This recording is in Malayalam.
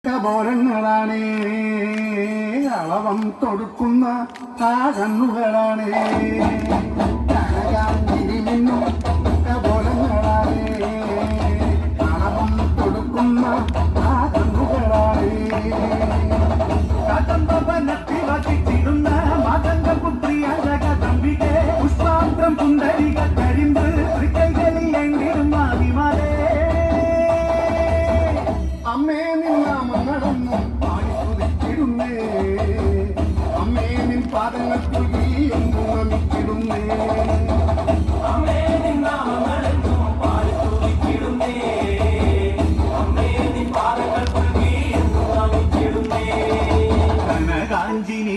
കബോലങ്ങളാണേ അളവം തൊടുക്കുന്ന ആ കണ്ണുകളാണേ കനകാഞ്ചിരി മിന്നും കബോലങ്ങളാണേ അളവം കൊടുക്കുന്ന ആ കണ്ണുകളാണേ കദംബവനത്തിൽ വസിച്ചിരുന്ന മദംഗപുത്രിയ ജഗദംബികെ പുഷ്പാന്തം പുണ്ടരിക കരിമ്പ് തൃക്കൈകളിൽ എങ്കിലും ആദിമാരേ അമ്മേ നിന്നാമം നടന്നു പാടിക്കുതിച്ചിടുന്നേ അമ്മേ നിൻ പാദങ്ങൾ പുൽകി എന്നു നമിച്ചിടുന്നേ അമ്മേ നിന്നാമം നടന്നു പാടിക്കുതിച്ചിടുന്നേ അമ്മേ നിൻ പാദങ്ങൾ പുൽകി എന്നു നമിച്ചിടുന്നേ കനകാഞ്ചിനി